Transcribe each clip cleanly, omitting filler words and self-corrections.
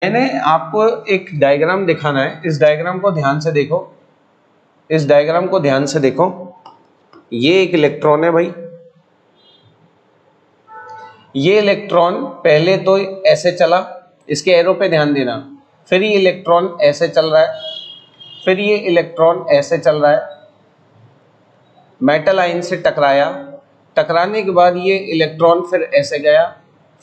मैंने आपको एक डायग्राम दिखाना है, इस डायग्राम को ध्यान से देखो, इस डायग्राम को ध्यान से देखो। ये एक इलेक्ट्रॉन है भाई, ये इलेक्ट्रॉन पहले तो ऐसे चला, इसके एरो पे ध्यान देना, फिर ये इलेक्ट्रॉन ऐसे चल रहा है, फिर ये इलेक्ट्रॉन ऐसे चल रहा है, मेटल आयन से टकराया, टकराने के बाद ये इलेक्ट्रॉन फिर ऐसे गया,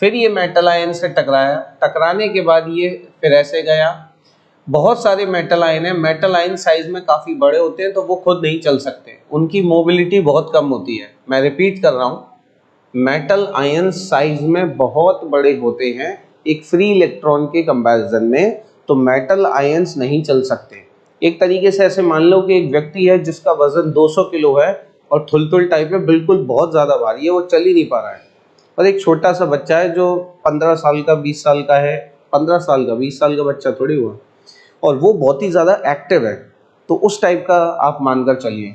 फिर ये मेटल आयन से टकराया, टकराने के बाद ये फिर ऐसे गया। बहुत सारे मेटल आयन है, मेटल आयन साइज में काफ़ी बड़े होते हैं तो वो खुद नहीं चल सकते, उनकी मोबिलिटी बहुत कम होती है। मैं रिपीट कर रहा हूँ, मेटल आयन साइज में बहुत बड़े होते हैं एक फ्री इलेक्ट्रॉन के कंपैरिजन में, तो मेटल आयंस नहीं चल सकते। एक तरीके से ऐसे मान लो कि एक व्यक्ति है जिसका वजन 200 किलो है और थुलथुल टाइप है, बिल्कुल बहुत ज़्यादा भारी है, वो चल ही नहीं पा रहा है। और एक छोटा सा बच्चा है जो 15 साल का 20 साल का है, 15 साल का 20 साल का बच्चा थोड़ी हुआ, और वो बहुत ही ज़्यादा एक्टिव है, तो उस टाइप का आप मानकर चलिए।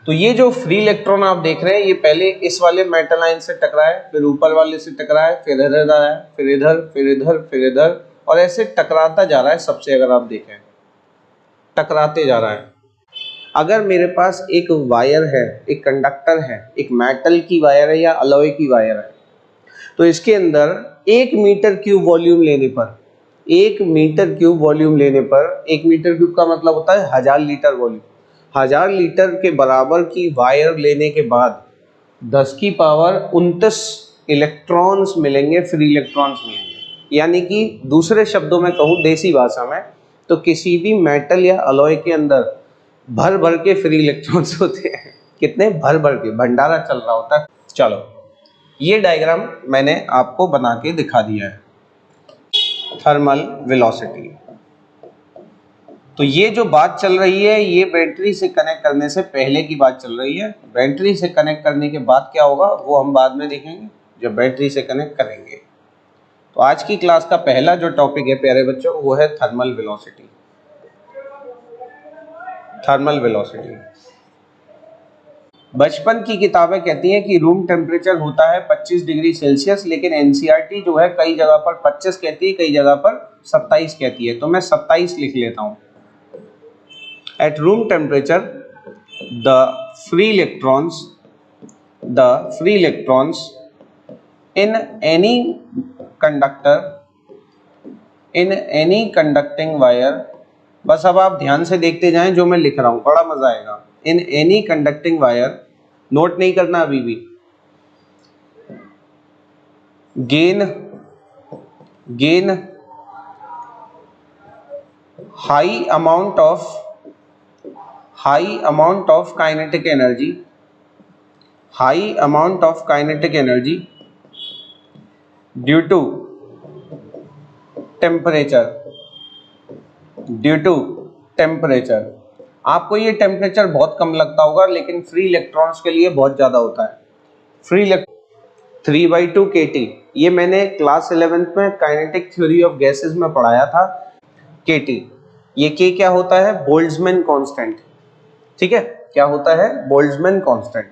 तो ये जो फ्री इलेक्ट्रॉन आप देख रहे हैं, ये पहले इस वाले मेटल आयन से टकराए, फिर ऊपर वाले से टकराए, फिर इधर आया, फिर इधर, फिर इधर, फिर इधर, और ऐसे टकराता जा रहा है सबसे। अगर आप देखें टकराते जा रहा है। अगर मेरे पास एक वायर है, एक कंडक्टर है, एक मेटल की वायर है या अलॉय की वायर है, तो इसके अंदर 1 मीटर क्यूब वॉल्यूम लेने पर, 1 मीटर क्यूब वॉल्यूम लेने पर, 1 मीटर क्यूब का मतलब होता है 1000 लीटर वॉल्यूम, 1000 लीटर के बराबर की वायर लेने के बाद 10 की पावर 29 इलेक्ट्रॉन्स मिलेंगे, फ्री इलेक्ट्रॉन्स मिलेंगे। यानी कि दूसरे शब्दों में कहूँ देसी भाषा में, तो किसी भी मेटल या अलॉय के अंदर भर भर के फ्री इलेक्ट्रॉन्स होते हैं। कितने? भर भर के, भंडारा चल रहा होता है। चलो, ये डायग्राम मैंने आपको बना के दिखा दिया है, थर्मल वेलोसिटी। तो ये जो बात चल रही है, ये बैटरी से कनेक्ट करने से पहले की बात चल रही है। बैटरी से कनेक्ट करने के बाद क्या होगा वो हम बाद में देखेंगे, जब बैटरी से कनेक्ट करेंगे। तो आज की क्लास का पहला जो टॉपिक है प्यारे बच्चों, वो है थर्मल वेलोसिटी। थर्मल वेलोसिटी, बचपन की किताबें कहती हैं कि रूम टेम्परेचर होता है 25 डिग्री सेल्सियस, लेकिन एनसीईआरटी जो है कई जगह पर 25 कहती है, कई जगह पर 27 कहती है, तो मैं 27 लिख लेता हूँ। At room temperature, the free electrons in any conductor, in any conducting wire, बस अब आप ध्यान से देखते जाएं जो मैं लिख रहा हूं, बड़ा मजा आएगा। In any conducting wire, note नहीं करना अभी भी, gain high amount of kinetic energy, due to temperature. आपको ये टेम्परेचर बहुत कम लगता होगा, लेकिन फ्री इलेक्ट्रॉन्स के लिए बहुत ज़्यादा होता है। फ्री 3/2 kT, ये मैंने क्लास 11th में काइनेटिक थ्योरी ऑफ गैसेस में पढ़ाया था। kT, ये K क्या होता है? Boltzmann constant. ठीक है, क्या होता है? Boltzmann constant.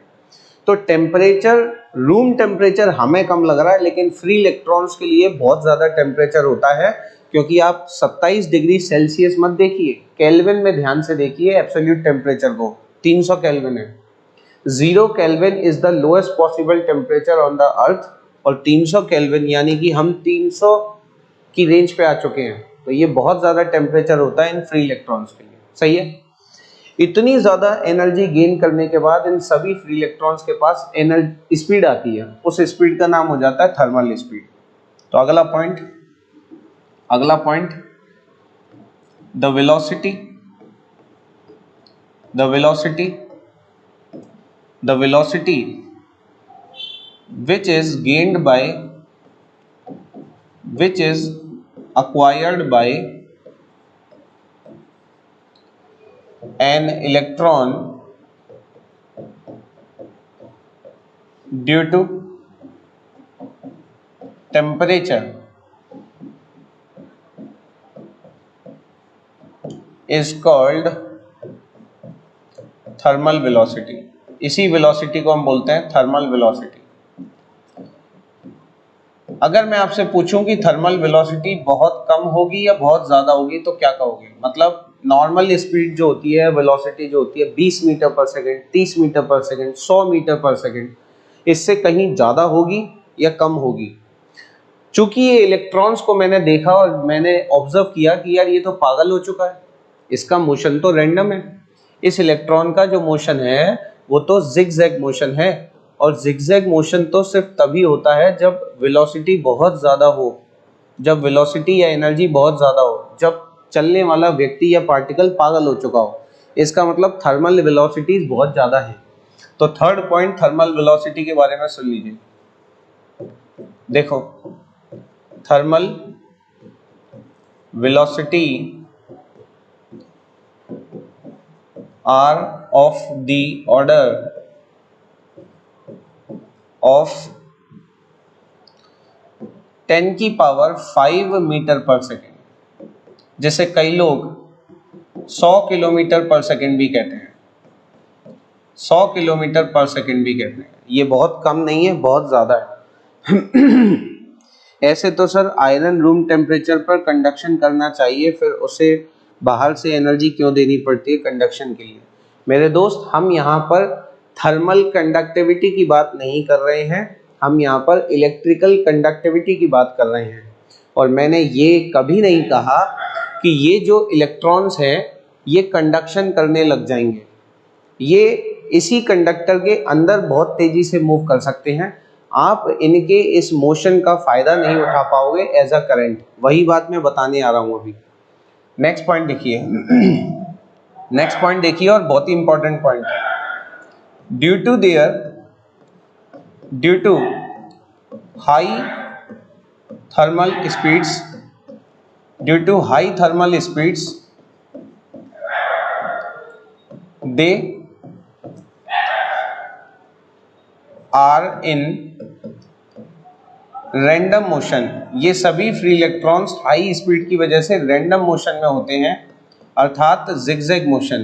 तो टेम्परेचर, रूम टेम्परेचर हमें कम लग रहा है, लेकिन फ्री इलेक्ट्रॉन्स के लिए बहुत ज़्यादा टेम्परेचर होता है, क्योंकि आप 27 डिग्री सेल्सियस मत देखिए, केल्विन में ध्यान से देखिए एब्सोल्यूट टेम्परेचर को, 300 केल्विन है। 0 kelvin is the lowest possible temperature on the earth, और 300 केल्विन यानी कि हम 300 की रेंज पे आ चुके हैं, तो ये बहुत ज़्यादा टेम्परेचर होता है इन फ्री इलेक्ट्रॉन्स के लिए। सही है, इतनी ज़्यादा एनर्जी गेन करने के बाद इन सभी फ्री इलेक्ट्रॉन्स के पास एनर्जी स्पीड आती है, उस स्पीड का नाम हो जाता है थर्मल स्पीड। तो अगला point, the velocity which is acquired by an electron due to temperature is called thermal velocity. इसी वेलोसिटी को हम बोलते हैं थर्मल वेलोसिटी। अगर मैं आपसे पूछूं कि थर्मल वेलोसिटी बहुत कम होगी या बहुत ज़्यादा होगी तो क्या कहोगे? मतलब नॉर्मल स्पीड जो होती है, वेलोसिटी जो होती है 20 मीटर पर सेकेंड, 30 मीटर पर सेकेंड, 100 मीटर पर सेकेंड, इससे कहीं ज़्यादा होगी या कम होगी? चूंकि ये इलेक्ट्रॉन्स को मैंने देखा और मैंने ऑब्जर्व किया कि यार ये तो पागल हो चुका है, इसका मोशन तो रैंडम है। इस इलेक्ट्रॉन का जो मोशन है वो तो जिगजैग मोशन है, और जिगजैग मोशन तो सिर्फ तभी होता है जब वेलोसिटी बहुत ज़्यादा हो, जब वेलोसिटी या एनर्जी बहुत ज़्यादा हो, जब चलने वाला व्यक्ति या पार्टिकल पागल हो चुका हो। इसका मतलब थर्मल वेलोसिटीज बहुत ज़्यादा है। तो थर्ड पॉइंट थर्मल वेलोसिटी के बारे में सुन लीजिए। देखो, thermal velocity are of the order of 10 की पावर 5 मीटर पर सेकेंड, जैसे कई लोग 100 किलोमीटर पर सेकेंड भी कहते हैं, 100 किलोमीटर पर सेकेंड भी कहते हैं। ये बहुत कम नहीं है, बहुत ज़्यादा है। ऐसे तो सर आयरन रूम टेम्परेचर पर कंडक्शन करना चाहिए, फिर उसे बाहर से एनर्जी क्यों देनी पड़ती है कंडक्शन के लिए? मेरे दोस्त, हम यहाँ पर थर्मल कंडक्टिविटी की बात नहीं कर रहे हैं, हम यहाँ पर इलेक्ट्रिकल कंडक्टिविटी की बात कर रहे हैं। और मैंने ये कभी नहीं कहा कि ये जो इलेक्ट्रॉन्स हैं ये कंडक्शन करने लग जाएंगे। ये इसी कंडक्टर के अंदर बहुत तेजी से मूव कर सकते हैं, आप इनके इस मोशन का फायदा नहीं उठा पाओगे एज अ करंट। वही बात मैं बताने आ रहा हूँ अभी। नेक्स्ट पॉइंट देखिए। नेक्स्ट पॉइंट देखिए, और बहुत ही important point. Due to high thermal speeds, they are in random motion. ये सभी फ्री इलेक्ट्रॉन्स हाई स्पीड की वजह से रैंडम मोशन में होते हैं, अर्थात जिगजैग मोशन।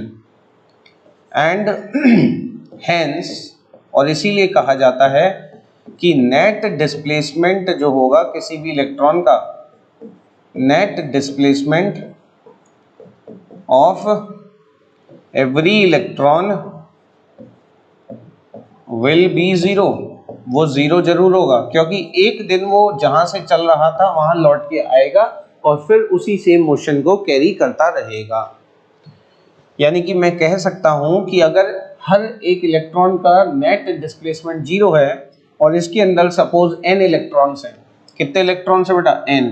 एंड हेंस, और इसीलिए कहा जाता है कि नेट डिस्प्लेसमेंट जो होगा किसी भी इलेक्ट्रॉन का, net displacement of every electron will be zero. वो ज़ीरो जरूर होगा, क्योंकि एक दिन वो जहां से चल रहा था वहां लौट के आएगा और फिर उसी सेम मोशन को कैरी करता रहेगा। यानी कि मैं कह सकता हूं कि अगर हर एक इलेक्ट्रॉन का नेट डिस्प्लेसमेंट जीरो है और इसके अंदर सपोज n इलेक्ट्रॉन्स हैं, कितने इलेक्ट्रॉन्स है बेटा? n।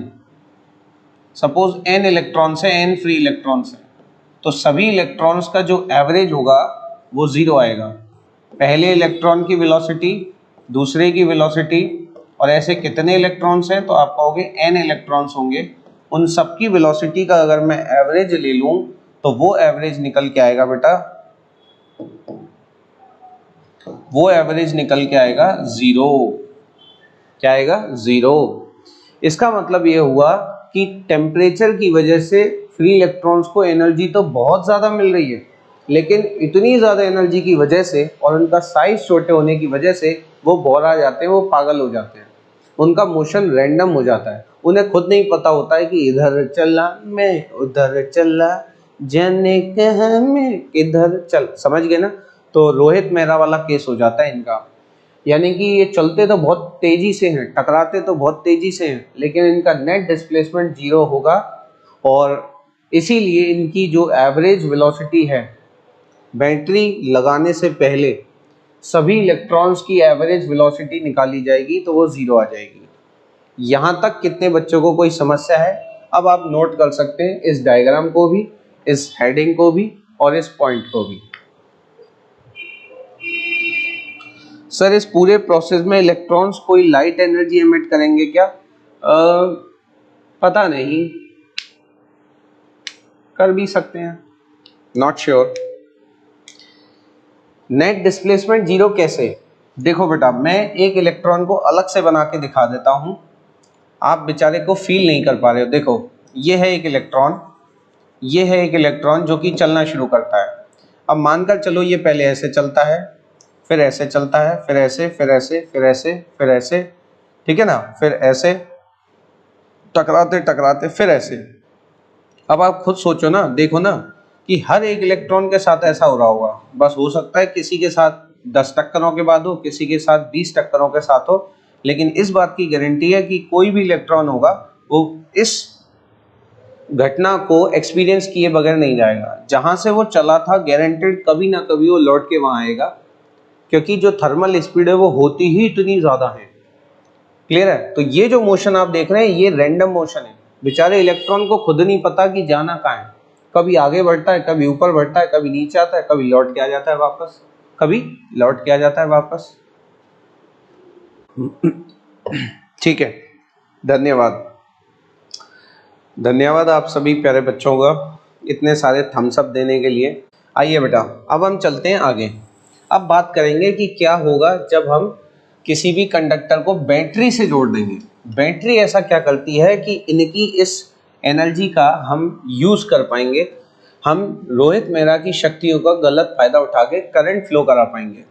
सपोज n इलेक्ट्रॉन्स है, n फ्री इलेक्ट्रॉन्स है, तो सभी इलेक्ट्रॉन्स का जो एवरेज होगा वो जीरो आएगा। पहले इलेक्ट्रॉन की वेलोसिटी, दूसरे की वेलोसिटी, और ऐसे कितने इलेक्ट्रॉन्स हैं तो आप कहोगे n इलेक्ट्रॉन्स होंगे। उन सब की वेलोसिटी का अगर मैं एवरेज ले लूं तो वो एवरेज निकल के आएगा बेटा, वो एवरेज निकल के आएगा जीरो। क्या आएगा? जीरो। इसका मतलब ये हुआ कि टेम्परेचर की वजह से फ्री इलेक्ट्रॉन्स को एनर्जी तो बहुत ज़्यादा मिल रही है, लेकिन इतनी ज़्यादा एनर्जी की वजह से और उनका साइज छोटे होने की वजह से वो बोर आ जाते हैं, वो पागल हो जाते हैं, उनका मोशन रैंडम हो जाता है। उन्हें खुद नहीं पता होता है कि इधर चला मैं उधर चला, जाने कहाँ मैं किधर चल। समझ गए ना? तो रोहित मेहरा वाला केस हो जाता है इनका। यानी कि ये चलते तो बहुत तेजी से हैं, टकराते तो बहुत तेजी से हैं, लेकिन इनका नेट डिस्प्लेसमेंट जीरो होगा, और इसीलिए इनकी जो एवरेज वेलोसिटी है, बैटरी लगाने से पहले सभी इलेक्ट्रॉन्स की एवरेज वेलोसिटी निकाली जाएगी तो वो जीरो आ जाएगी। यहाँ तक कितने बच्चों को कोई समस्या है? अब आप नोट कर सकते हैं इस डायग्राम को भी, इस हेडिंग को भी और इस पॉइंट को भी। सर इस पूरे प्रोसेस में इलेक्ट्रॉन्स कोई लाइट एनर्जी एमिट करेंगे क्या? पता नहीं, कर भी सकते हैं, not sure. Net displacement zero कैसे? देखो बेटा, मैं एक इलेक्ट्रॉन को अलग से बना के दिखा देता हूं, आप बेचारे को फील नहीं कर पा रहे हो। देखो, ये है एक इलेक्ट्रॉन, ये है एक इलेक्ट्रॉन जो कि चलना शुरू करता है। अब मानकर चलो ये पहले ऐसे चलता है, फिर ऐसे चलता है, फिर ऐसे, फिर ऐसे, फिर ऐसे, फिर ऐसे, ठीक है ना, फिर ऐसे टकराते टकराते फिर ऐसे। अब आप खुद सोचो ना, देखो ना कि हर एक इलेक्ट्रॉन के साथ ऐसा हो रहा होगा, बस हो सकता है किसी के साथ 10 टक्करों के बाद हो, किसी के साथ 20 टक्करों के साथ हो, लेकिन इस बात की गारंटी है कि कोई भी इलेक्ट्रॉन होगा वो इस घटना को एक्सपीरियंस किए बगैर नहीं जाएगा। जहां से वो चला था गारंटेड कभी ना कभी वो लौट के वहां आएगा, क्योंकि जो थर्मल स्पीड है वो होती ही इतनी ज्यादा है। क्लियर है? तो ये जो मोशन आप देख रहे हैं ये रैंडम मोशन है। बेचारे इलेक्ट्रॉन को खुद नहीं पता कि जाना कहाँ है, कभी आगे बढ़ता है, कभी ऊपर बढ़ता है, कभी नीचे आता है, कभी लौट के आ जाता है वापस, कभी लौट के आ जाता है वापस। ठीक है, धन्यवाद। धन्यवाद आप सभी प्यारे बच्चों का इतने सारे थम्स अप देने के लिए। आइए बेटा, अब हम चलते हैं आगे। अब बात करेंगे कि क्या होगा जब हम किसी भी कंडक्टर को बैटरी से जोड़ देंगे। बैटरी ऐसा क्या करती है कि इनकी इस एनर्जी का हम यूज कर पाएंगे, हम रोहित मेहरा की शक्तियों का गलत फायदा उठा के करंट फ्लो करा पाएंगे।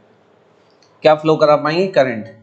क्या फ्लो करा पाएंगे? करंट।